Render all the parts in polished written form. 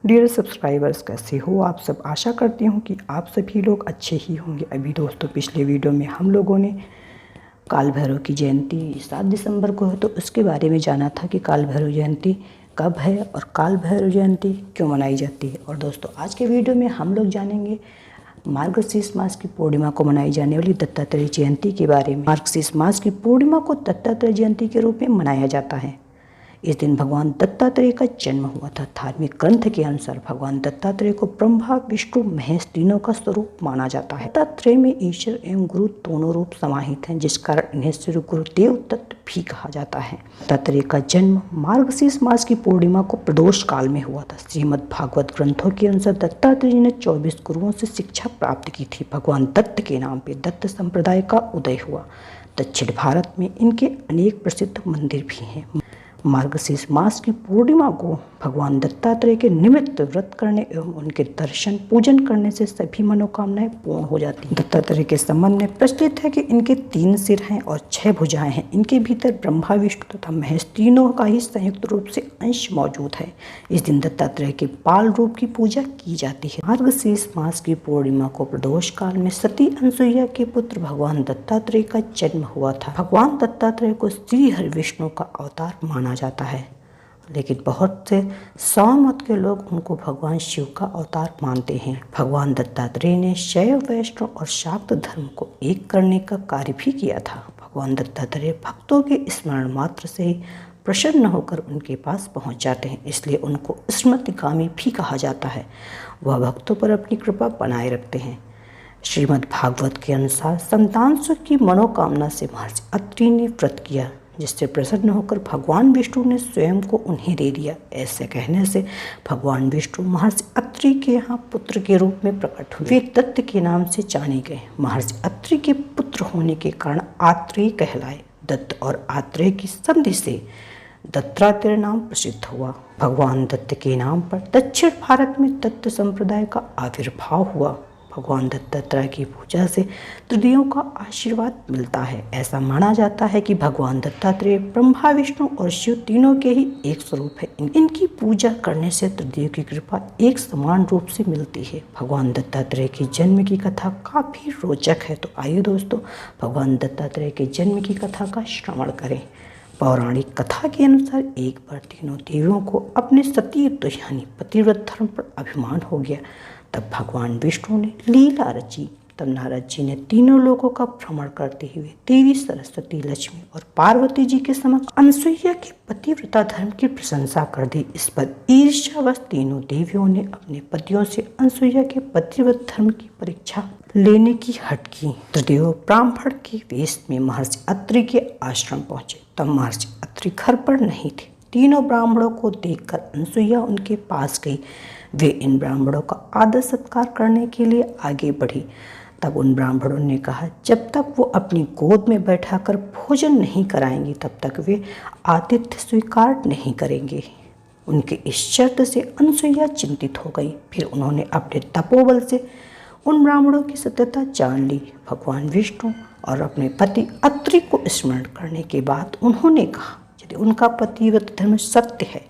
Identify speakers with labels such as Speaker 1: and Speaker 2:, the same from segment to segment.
Speaker 1: Dear subscribers, कैसे हो आप सब। आशा करती हूँ कि आप सभी लोग अच्छे ही होंगे। अभी दोस्तों पिछले वीडियो में हम लोगों ने काल भैरव की जयंती 7 दिसंबर को है, तो उसके बारे में जाना था कि काल भैरव जयंती कब है और काल भैरव जयंती क्यों मनाई जाती है। और दोस्तों आज के वीडियो में हम लोग जानेंगे मार्गशीर्ष मास की पूर्णिमा को मनाई जाने वाली दत्तात्रेय जयंती के बारे में। मार्गशीर्ष मास की पूर्णिमा को दत्तात्रेय जयंती के रूप में मनाया जाता है। इस दिन भगवान दत्तात्रेय का जन्म हुआ था। धार्मिक ग्रंथ के अनुसार भगवान दत्तात्रेय को ब्रह्मा विष्णु महेश तीनों का स्वरूप माना जाता है। दत्तात्रेय में ईश्वर एवं गुरु दोनों रूप समाहित हैं, जिस कारण इन्हें श्री गुरुदेव दत्त भी कहा जाता है। दत्तात्रेय का जन्म मार्गशीर्ष मास की पूर्णिमा को प्रदोष काल में हुआ था। श्रीमद् भागवत ग्रंथों के अनुसार दत्तात्रेय ने 24 गुरुओं से शिक्षा प्राप्त की थी। भगवान दत्त के नाम पे दत्त संप्रदाय का उदय हुआ। दक्षिण भारत में इनके अनेक प्रसिद्ध मंदिर भी हैं। मार्गशीर्ष मास की पूर्णिमा को भगवान दत्तात्रेय के निमित्त व्रत करने एवं उनके दर्शन पूजन करने से सभी मनोकामनाएं पूर्ण हो जाती हैं। दत्तात्रेय के संबंध में प्रचलित है कि इनके 3 सिर हैं और 6 भुजाएं हैं। इनके भीतर ब्रह्मा विष्णु तथा महेश तीनों का ही संयुक्त रूप से अंश मौजूद है। इस दिन दत्तात्रेय के बाल रूप की पूजा की जाती है। मार्गशीर्ष मास की पूर्णिमा को प्रदोष काल में सती अनसुईया के पुत्र भगवान दत्तात्रेय का जन्म हुआ था। भगवान दत्तात्रेय को श्री हरि विष्णु का अवतार माना जाता है, लेकिन बहुत से शैव मत के लोग उनको भगवान शिव का अवतार मानते हैं। भगवान दत्तात्रेय ने शैव वैष्णव और शाक्त धर्म को एक करने का कार्य भी किया था। भगवान दत्तात्रेय भक्तों के स्मरण मात्र से ही प्रसन्न होकर उनके पास पहुंच जाते हैं, इसलिए उनको स्मृतिगामी भी कहा जाता है। वह भक्तों पर अपनी कृपा बनाए रखते हैं। श्रीमद् भागवत के अनुसार संतान सुख की मनोकामना से महर्षि अत्रि ने व्रत किया, जिससे प्रसन्न होकर भगवान विष्णु ने स्वयं को उन्हें दे दिया। ऐसे कहने से भगवान विष्णु महर्षि अत्रि के यहाँ पुत्र के रूप में प्रकट हुए। वे दत्त के नाम से जाने गए। महर्षि अत्रि के पुत्र होने के कारण आत्रेय कहलाए। दत्त और आत्रेय की संधि से दत्तात्रेय नाम प्रसिद्ध हुआ। भगवान दत्त के नाम पर दक्षिण भारत में दत्त संप्रदाय का आविर्भाव हुआ। भगवान दत्तात्रेय की पूजा से त्रिदेवों का आशीर्वाद मिलता है। ऐसा माना जाता है कि भगवान दत्तात्रेय ब्रह्मा विष्णु और शिव तीनों के ही एक स्वरूप है। इनकी पूजा करने से त्रिदेव की कृपा एक समान रूप से मिलती है। भगवान दत्तात्रेय के जन्म की कथा काफी रोचक है, तो आइए दोस्तों भगवान दत्तात्रेय के जन्म की कथा का श्रवण करें। पौराणिक कथा के अनुसार एक बार तीनों देवियों को अपने सतीत्व यानी पतिव्रत धर्म पर अभिमान हो गया। तब भगवान विष्णु ने लीला रची। तब नारद जी ने तीनों लोगों का भ्रमण करते हुए देवी सरस्वती, लक्ष्मी और पार्वती जी के समक्ष अनसुईया के पतिव्रता धर्म की प्रशंसा कर दी। इस पर ईर्ष्यावश तीनों देवियों ने अपने पतियों से अनसुईया के पतिव्रत धर्म की परीक्षा लेने की हट की। त्रिदेव ब्राह्मण के वेश में महर्षि अत्रि के आश्रम पहुंचे। तब महर्षि अत्रि घर पर नहीं थे। तीनों ब्राह्मणों को देखकर अनसुईया उनके पास गई। वे इन ब्राह्मणों का आदर सत्कार करने के लिए आगे बढ़ी। तब उन ब्राह्मणों ने कहा, जब तक वो अपनी गोद में बैठाकर भोजन नहीं कराएंगे तब तक वे आतिथ्य स्वीकार नहीं करेंगे। उनके इस शर्त से अनसुईया चिंतित हो गई। फिर उन्होंने अपने तपोबल से उन ब्राह्मणों की सत्यता जान ली। भगवान विष्णु और अपने पति अत्रि को स्मरण करने के बाद उन्होंने कहा, यदि उनका पतिव्रत धर्म सत्य है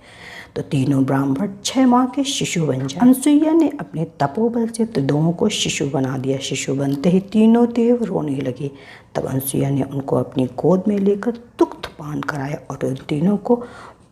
Speaker 1: तो तीनों ब्राह्मण 6 माह के शिशु बन जाए। अनसुईया ने अपने तपोबल से त्रिदेवों को शिशु बना दिया। शिशु बनते ही तीनों देव रोने लगे। तब अनसुईया ने उनको अपनी गोद में लेकर दुग्ध पान कराया और उन तीनों को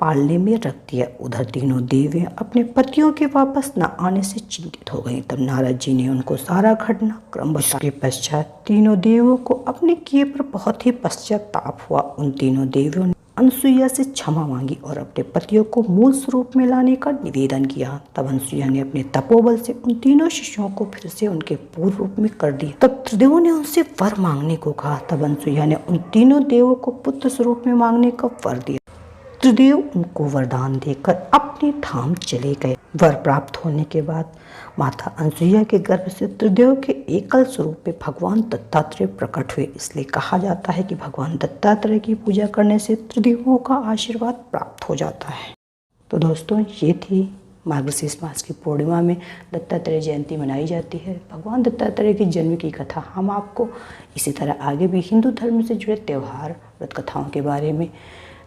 Speaker 1: पालने में रख दिया। उधर तीनों देवियां अपने पतियों के वापस न आने से चिंतित हो गई। तब नारद जी ने उनको सारा घटनाक्रम बताया। के पश्चात तीनों देवों को अपने किए पर बहुत ही पश्चाताप हुआ। उन तीनों देवियों ने अनसुईया से क्षमा मांगी और अपने पतियों को मूल स्वरूप में लाने का निवेदन किया। तब अनसुईया ने अपने तपोबल से उन तीनों शिशुओं को फिर से उनके पूर्व रूप में कर दिया। तब त्रिदेवों ने उनसे वर मांगने को कहा। तब अनसुईया ने उन तीनों देवों को पुत्र स्वरूप में मांगने का वर दिया। त्रिदेव उनको वरदान देकर अपने धाम चले गए। वर प्राप्त होने के बाद माता अनसुईया के गर्भ से त्रिदेव के एकल स्वरूप में भगवान दत्तात्रेय प्रकट हुए। इसलिए कहा जाता है कि भगवान दत्तात्रेय की पूजा करने से त्रिदेवों का आशीर्वाद प्राप्त हो जाता है। तो दोस्तों ये थी मार्गशीर्ष मास की पूर्णिमा में दत्तात्रेय जयंती मनाई जाती है। भगवान दत्तात्रेय के जन्म की कथा हम आपको इसी तरह आगे भी हिंदू धर्म से जुड़े त्यौहार, व्रत कथाओं के बारे में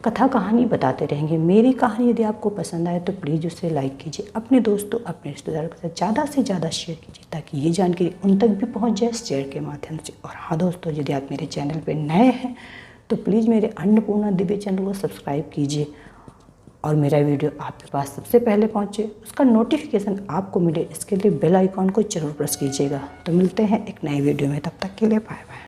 Speaker 1: कथा कहानी बताते रहेंगे। मेरी कहानी यदि आपको पसंद आए तो प्लीज़ उसे लाइक कीजिए, अपने दोस्तों अपने रिश्तेदारों के साथ ज़्यादा से ज़्यादा शेयर कीजिए ताकि ये जानकारी उन तक भी पहुंच जाए शेयर के माध्यम से। और हाँ दोस्तों, यदि आप मेरे चैनल पर नए हैं तो प्लीज़ मेरे अन्नपूर्णा दिव्य चैनल को सब्सक्राइब कीजिए और मेरा वीडियो आपके पास सबसे पहले पहुंचे, उसका नोटिफिकेशन आपको मिले, इसके लिए बेल आइकॉन को जरूर प्रेस कीजिएगा। तो मिलते हैं एक नई वीडियो में, तब तक के लिए बाय बाय।